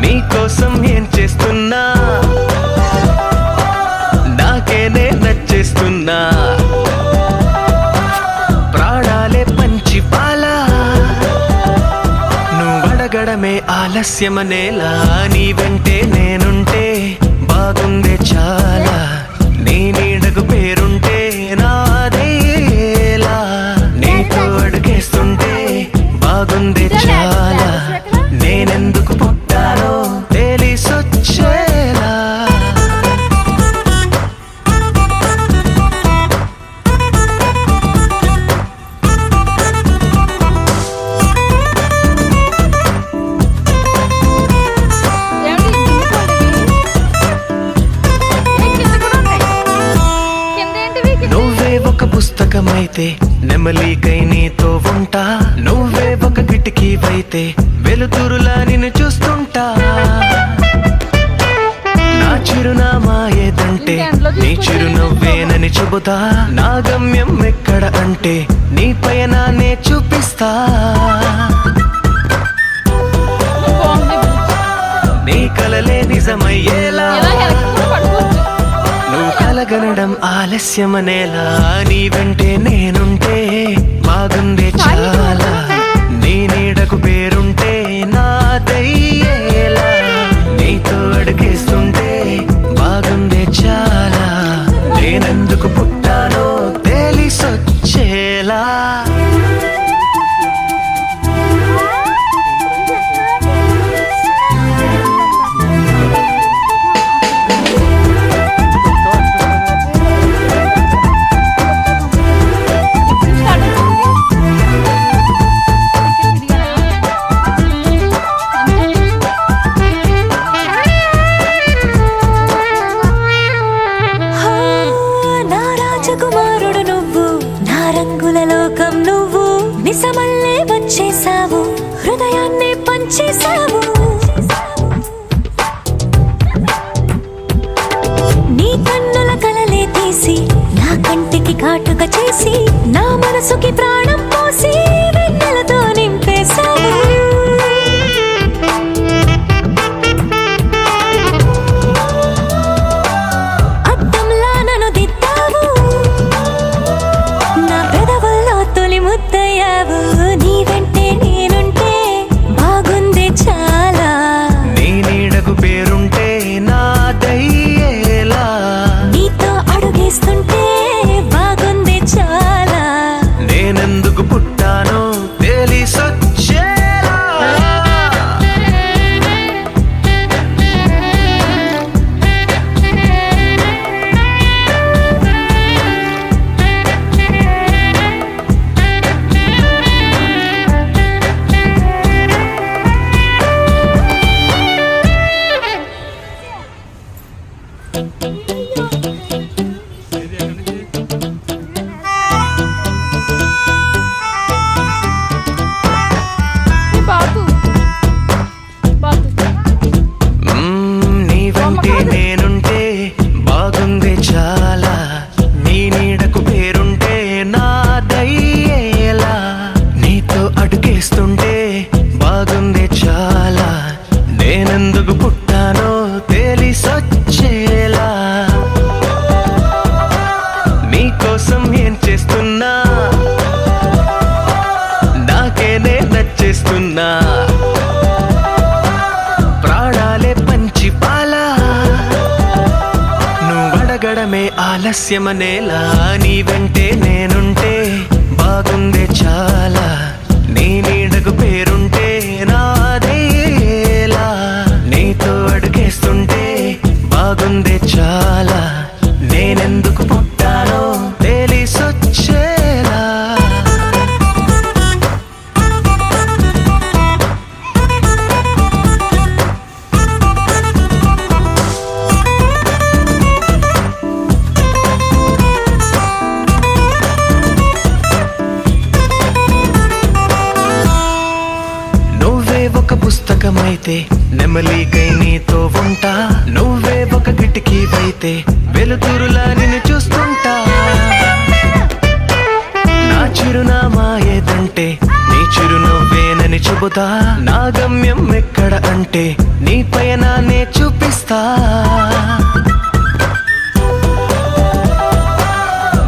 నీకోసం ఏం చేస్తున్నా నాకేనే నచ్చేస్తున్నా ప్రాణాలే పంచి పాలా నువ్వడగడమే ఆలస్యమనేలా నీ వెంటే నేనుంటే బాగుందే చాలా నీ నీడకు పేరుంటే నాదేలా నీతో అడుగేస్తుంటే బాగుందే చాలా నేనెందుకు పుట్టానో తెలిసొచ్చేలా నువ్వే ఒక పుస్తకమైతే నెమలికై నీతో ఉంటా నువ్వే ఒక కిటికీవైతే వెలుతురులా నిన్ను చూస్తుంటా నా చిరునామా ఏదంటే నీ చిరునవ్వేనని చెబుతా నా గమ్యం ఎక్కడ అంటే నీ పయనాన్నే చూపిస్తా నీ కలలే నిజమయ్యేలా నువ్వు కలగనడం ఆలస్యమనేలా నీ వెంటే నేనుంటే బాగుందే చాలా నీ నీడకు పేరుంటే నాదయ్యేలా నీతో అడుగేస్తుంటే బాగుందే చాలా నేనెందుకు పుట్టానో తెలిసొచ్చేలా కుమారుడు నువ్వు నా రంగుల లోకం నువ్వు నిజమల్లే వచ్చేసావు హృదయాన్ని పంచేసావు నీ కన్నుల కలలే తీసి నా కంటికి కాటుక చేసి నా మనసుకి ప్రాణం పోసి వెన్నెలతో నింపేశావు నీ వెంటే నేనుంటే బాగుందే చాలా నీ నీడకు పేరుంటే నాదయ్యేలా నీతో అడుగేస్తుంటే బాగుందే చాలా నేనెందుకు పుట్టానో తెలిసొచ్చేలా నీ వెంటే నేనుంటే బాగుందే చాలా నీ నీడకు పేరుంటే నాదయ్యేలా నీతో అడుగేస్తుంటే బాగుందే చాలా నేనెందుకు పుట్టానో తెలిసొచ్చేలా నీకోసం ఏం చేస్తున్నా నాకేనే నచ్చేస్తున్నా ప్రాణాలే పంచి పాలా నువ్వడగడమే ఆలస్యమనేలా నీ వెంటే నేనుంటే బాగుందే చాలా నీ నీడకు పేరుంటే నాదేలా నీతో అడుగేస్తుంటే బాగుందే చాలా నేనెందుకు పుట్టానో తెలిసొచ్చేలా పుస్తకమైతే నెమలికై నీతో ఉంటా, నువ్వే ఒక కిటికీవైతే వెలుతురులా నిన్ను చూస్తుంటా. నా చిరునామా ఏదంటే నీ చిరునవ్వేనని చెబుతా, నా గమ్యం ఎక్కడ అంటే నీ పయనాన్నే చూపిస్తా.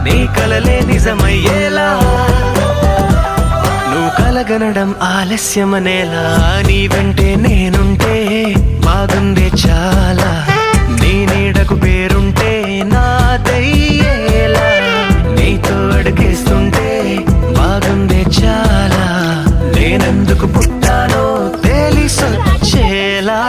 నీ కలలే నిజమయ్యేలా నువ్వు కలగనడం ఆలస్యమనేలా, నీ వెంటే నేనుంటే బాగుందే చాలా, నీ నీడకు పేరుంటే నాదయ్యేలా, నీతో అడుగేస్తుంటే బాగుందే చాలా, నేనెందుకు పుట్టానో తెలిసొచ్చేలా.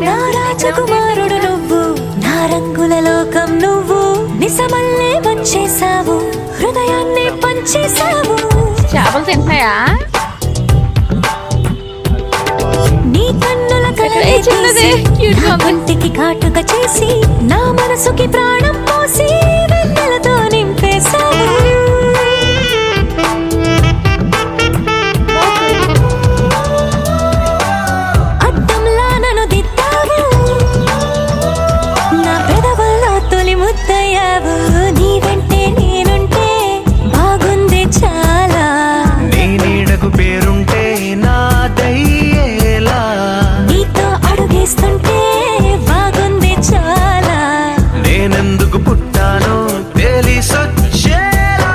నా రాజకుమారుడు నువ్వు, నా రంగుల లోకం నువ్వు, నిజమల్లే వచ్చేసావు, హృదయాన్ని పంచేసావు. చేపలు తింటున్నాయా? నీ కన్నుల కలలే చిన్నది, తీసి, cute గా నా ఉంది. కంటికి కాటుక చేసి, నా మనసుకి ప్రాణం పోసి వెన్నెలతో నింపేశావు. అద్దంలా నన్ను దిద్దావు, నా పెదవుల్లో తొలి ముద్దయ్యావు, నీ వెంటే నేనుంటే బాగుంది చాలా, నీ నీడకు పేరుంటే నాదయ్యేలా, నీతో అడుగేస్తుంటే బాగుంది చాలా. నేనెందుకు పుట్టానో తెలిసొచ్చేలా.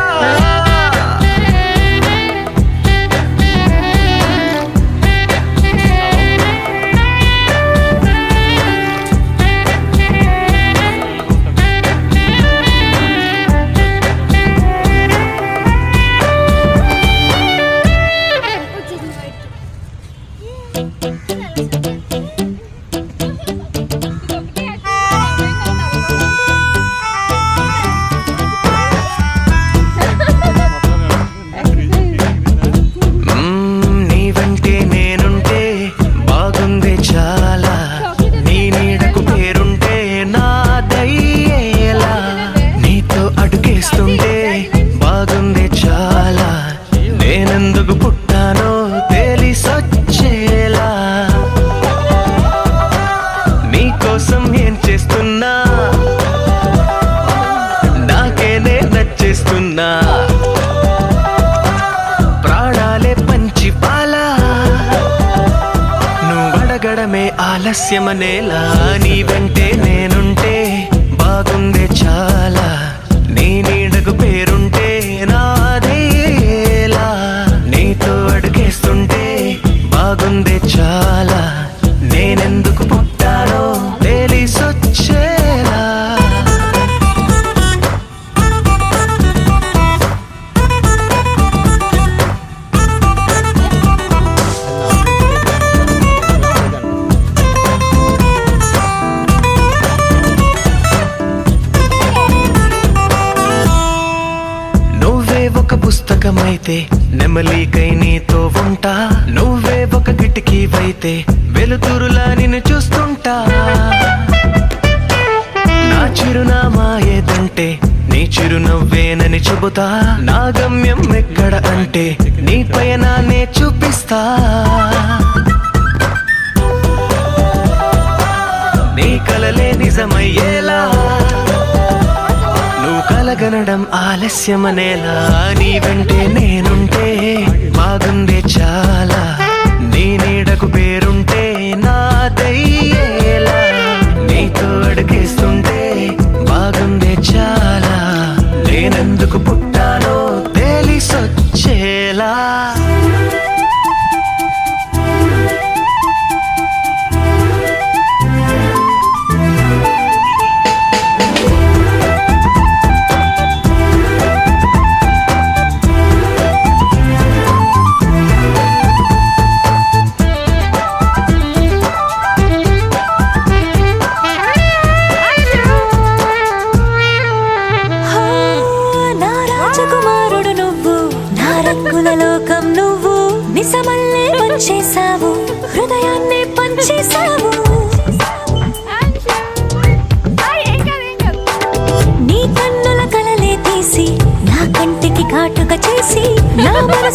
నీ వెంటే నేనుంటే బాగుందే చాలా, నీ నీడకు పేరుంటే నాదయ్యేలా, నీతో అడుగేస్తుంటే బాగుందే చాలా, నేనెందుకు పుట్టానో తెలిసొచ్చేలా. నీకోసం ఏం చేస్తున్నా నాకేనే నచ్చేస్తున్నా, ప్రాణాలే పంచి పాలా, నువ్వడగడమే ఆలస్యమనేలా, నీ వెంటే నేనుంటే బాగుందే చాలా, నీ నీడకు పేరుంటే నాదేలా, నీతో అడుగేస్తుంటే బాగుందే చాలా, నేనెందుకు పుట్టానో తెలిసొచ్చేలా. నువ్వే ఒక పుస్తకమైతే నెమలికై నీతో ఉంటా, నువ్వే ఒక కిటికీవైతే వెలుతురులా నిన్ను చూస్తుంటా. నా చిరునామా ఏదంటే నీ చిరునవ్వేనని చెబుతా, నా గమ్యం ఎక్కడ అంటే నీ పయనాన్నే చూపిస్తా. నీ కలలే నిజమయ్యేలా నువ్వు కలగనడం ఆలస్యమనేలా, నీ వెంటే నేనుంటే బాగుందే చాలా, నీ నీడకు పేరుంటే నాదయ్యేలా, నీతో అడుగేస్తుంటే బాగుందే చాలా, నేనెందుకు పుట్టానో తెలిసొచ్చేలా.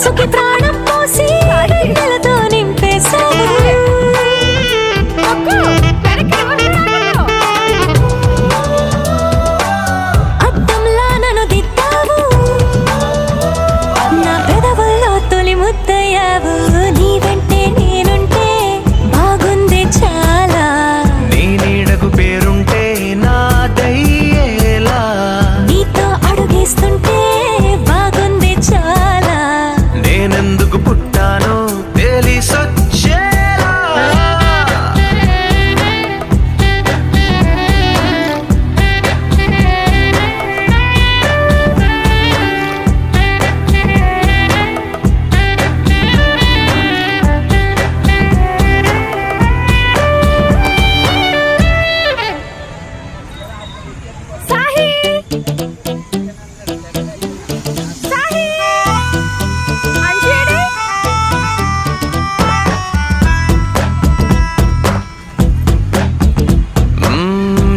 మనసుకి ప్రాణం పోసి వెన్నెలతో నింపేశావు. అద్దంలా నన్ను దిద్దావు, నా పెదవుల్లో తొలి ముద్దయ్యావు. నీ వెంటే నేనుంటే బాగుంది చాలా, నీ నీడకు పేరుంటే నాదయ్యేలా, నీతో అడుగేస్తుంటే బాగుంది చాలా. నేనెందుకు పుట్టానో తెలిసొచ్చేలా.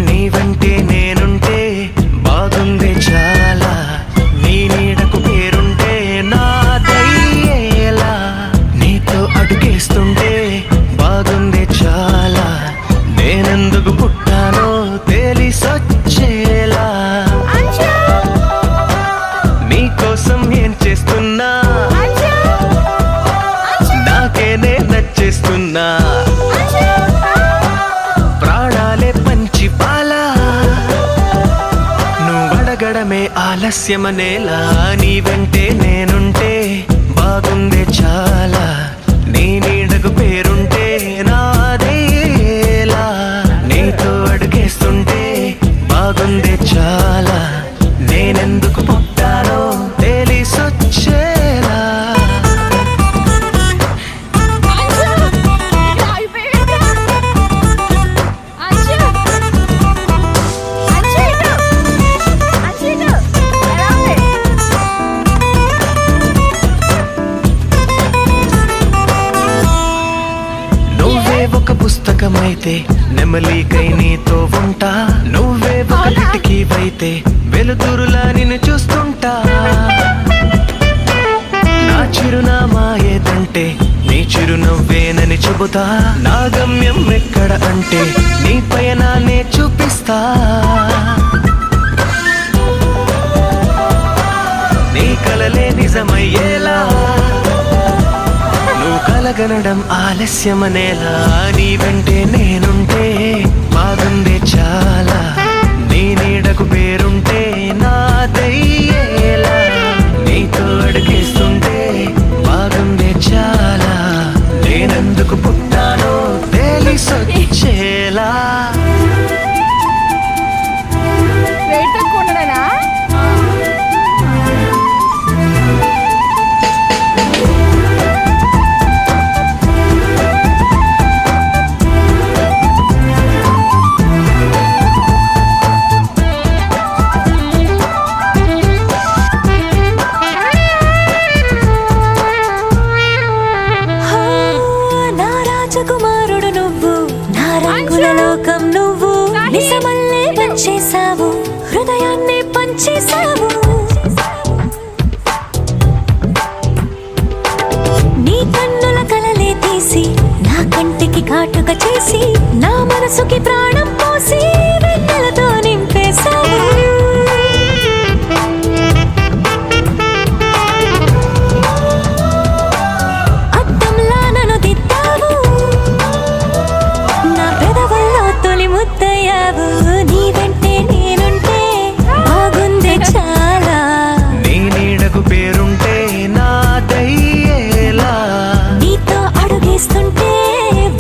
నీ వెంటే నేనుంటే బాగుంది చాలా, నీ నీడకు పేరుంటే నాదయ్యేలా, నీతో అడుగేస్తుంటే బాగుంది చాలా. నేనెందుకు పుట్టానో తెలిసొచ్చేలా, నీకోసం ఏం చేస్తున్నా నాకేనే నచ్చేస్తున్నా. ప్రాణాలే పంచి పాలా, నువ్వడగడమే ఆలస్యమనేలా. నీ వెంటే నేనుంటే బాగుందే చాలా, నీ నీడకు పేరుంటే నాదేలా, నీతో అడుగేస్తుంటే బాగుందే చాలా. నేనెందుకు పుట్టానో తెలిసొచ్చేలా. నువ్వే ఒక పుస్తకమైతే నెమలికై నీతో ఉంటా, నువ్వే ఒక కిటికీవైతే వెలుతురులా నిన్ను చూస్తుంటా. నా చిరునామా ఏదంటే నీ చిరునవ్వేనని చెబుతా, నా గమ్యం ఎక్కడ అంటే నీ పయనాన్నే చూపిస్తా. నీ కలలే నిజమయ్యేలా, నువ్వు కలగనడం ఆలస్యమనేలా. నీ వెంటే నేనుంటే బాగుంది చాలా, నీ నీడకు పేరుంటే నాదయ్యేలా, నీతో అడుగేస్తుంటే బాగుంది చాలా. నేనెందుకు పుట్టానో తెలిసొచ్చేలా. నా రాజకుమారుడు నువ్వు, నా రంగుల లోకం నువ్వు, నిజమల్లే పంచేశావు, హృదయాన్ని పంచేశావు. నీ కన్నుల కలలే తీసి నా కంటికి కాటుక చేసి, నా మనసుకి ప్రాణం పోసి వెన్నెలతో నింపేశావు. అద్దంలా నన్ను దిద్దావు, నా పెదవుల్లో తొలి ముద్దయ్యావు. నీ వెంటే నేనుంటే బాగుంది చాలా, నీ నీడకు పేరుంటే నాదయ్యేలా, నీతో అడుగేస్తుంటే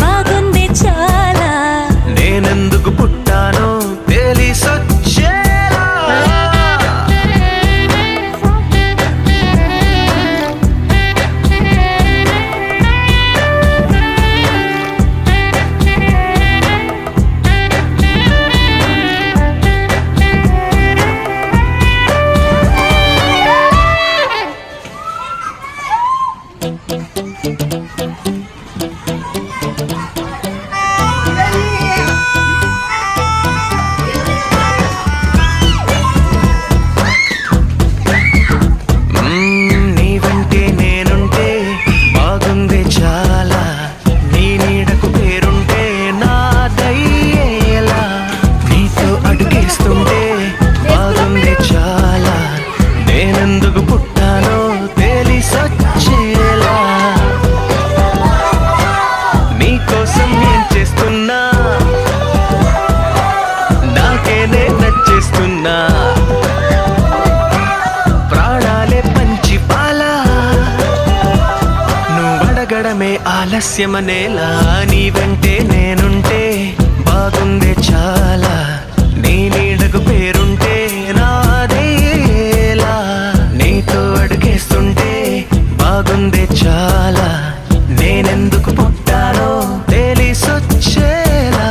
బాగుంది చాలా. నేనెందుకు పుట్టానో తెలిసొచ్చేలా. ఆలస్యమనేలా నీ వెంటే నేనుంటే బాగుందే చాలా, నీ నీడకు పేరుంటే నాదేలా, నీతో అడుగేస్తుంటే బాగుందే చాలా, నేనెందుకు పుట్టానో తెలిసొచ్చేలా.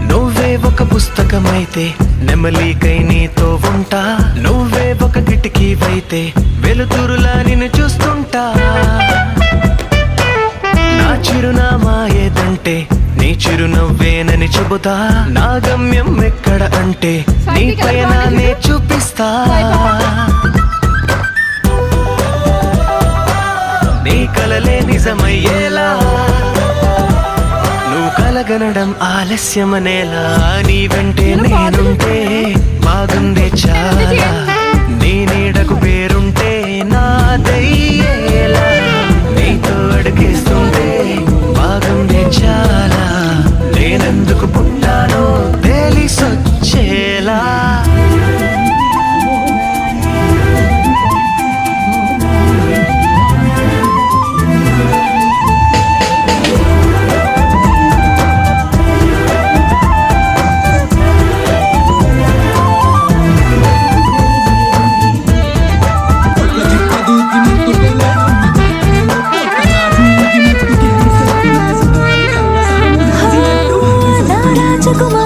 నువ్వే ఒక పుస్తకమైతే నెమలికై నీతో ఉంటా, నువ్వే ఒక కిటికీవైతే వెలుతురులా నిన్ను చూస్తుంటా. నా చిరునామా ఏదంటే నీ చిరునవ్వేనని చెబుతా, నా గమ్యం ఎక్కడ అంటే నీ పయనాన్నే చూపిస్తా. నీ కలలే నిజమయ్యేలా నువ్వు కలగనడం ఆలస్యమనేలా, నీ వెంటే నేనుంటే బాగుందే చాలా, నీ నీడకు పేరుంటే నాదయ్యేలా, నీతో అడుగేస్తుంటే బాగుందే చాలా, నేనెందుకు పుట్టానో తెలిసొచ్చేలా. నా రాజకుమార్